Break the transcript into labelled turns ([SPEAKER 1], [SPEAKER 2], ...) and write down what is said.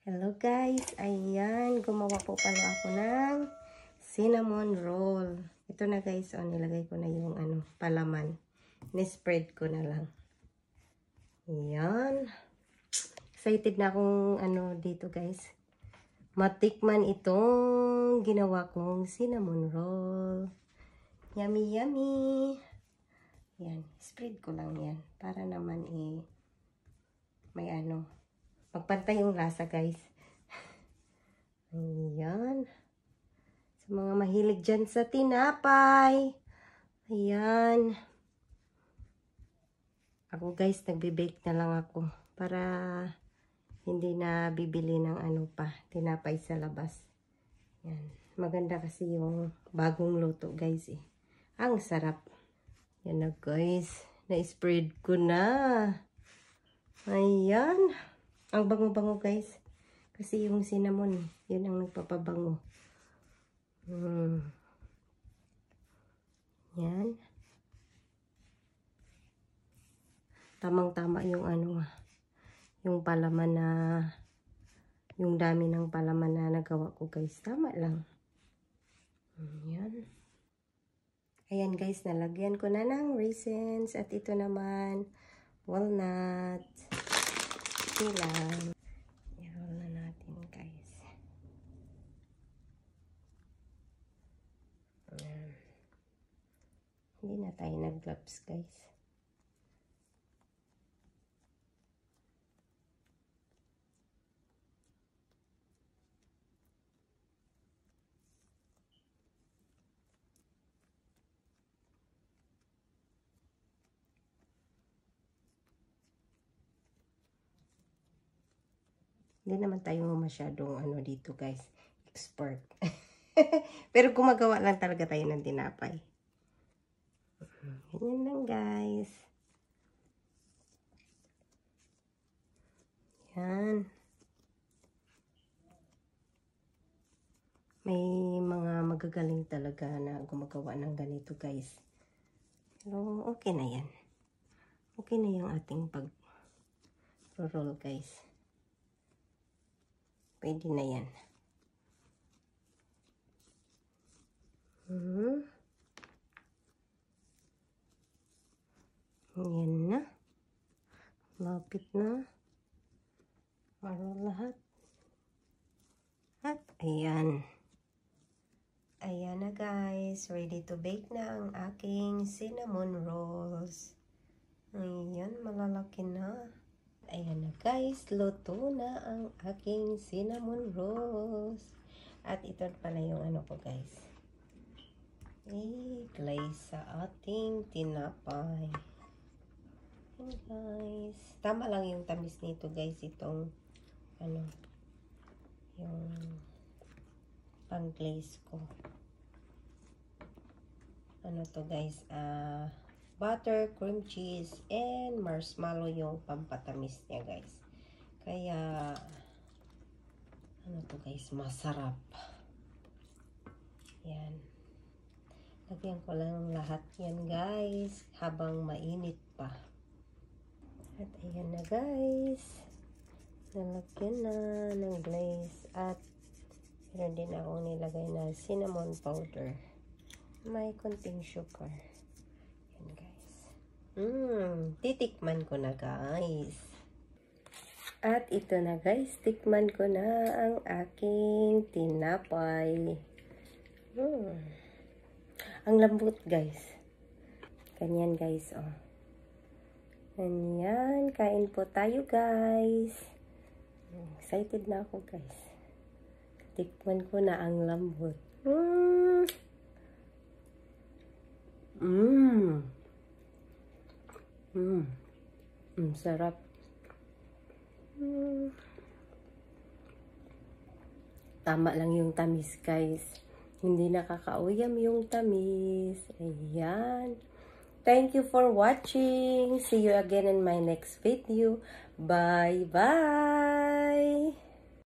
[SPEAKER 1] Hello guys, ayan, gumawa po pala ako ng cinnamon roll. Ito na guys, nilagay ko na yung palaman. Ni-spread ko na lang. Ayan. Excited na akong dito guys. Matikman itong ginawa kong cinnamon roll. Yummy, yummy. Ayan, spread ko lang yan. Para naman may magpantay yung lasa guys. Ayan. Sa mga mahilig dyan sa tinapay. Ayan. Ako guys, nagbe-bake na lang ako. Para hindi na bibili ng tinapay sa labas. Ayan. Maganda kasi yung bagong luto guys eh. Ang sarap. Yan na guys. Na-spread ko na. Ayan. Ang bango-bango guys. Kasi yung cinnamon, yun ang nagpapabango. Yan. Tamang-tama yung yung palaman na, yung dami ng palaman na nagawa ko guys. Tama lang. Yan. Ayan guys, nalagyan ko na ng raisins. At ito naman, walnut. Lang. I-roll na natin guys. Ayan. Hindi na tayo nag-gloves guys. Hindi naman tayo masyadong dito guys, expert. Pero gumagawa lang talaga tayo ng tinapay. Ganyan lang guys. Yan. May mga magagaling talaga na gumagawa ng ganito guys. Pero okay na yan. Okay na yung ating pag-roll guys. Pwede na yan. Yan na. Lapit na. Marol lahat. At ayan. Ayan na guys. Ready to bake na ang aking cinnamon rolls. Ayan, malalaki na. Ayan na guys, luto na ang aking cinnamon rolls. At ito pala yung ko guys. I-glaze sa ating tinapay. Ayan guys. Tama lang yung tamis nito guys. Itong yung pang-glaze ko. To guys, butter, cream cheese, and marshmallow yung pampatamis niya guys. Kaya, to guys, masarap. Yan. Lagyan ko lang lahat yan guys, habang mainit pa. At ayan na guys. Nalagyan na ng glaze. At meron din ako nilagay na cinnamon powder. May konting sugar. Titikman ko na guys. At ito na guys, tikman ko na ang aking tinapay. Ang lambot guys. Ganyan guys, Ganyan, kain po tayo guys. Excited na ako guys. Tikman ko na ang lambot. Sarap. Tama lang yung tamis guys. Hindi nakakauyam yung tamis. Ayan. Thank you for watching. See you again in my next video. Bye bye.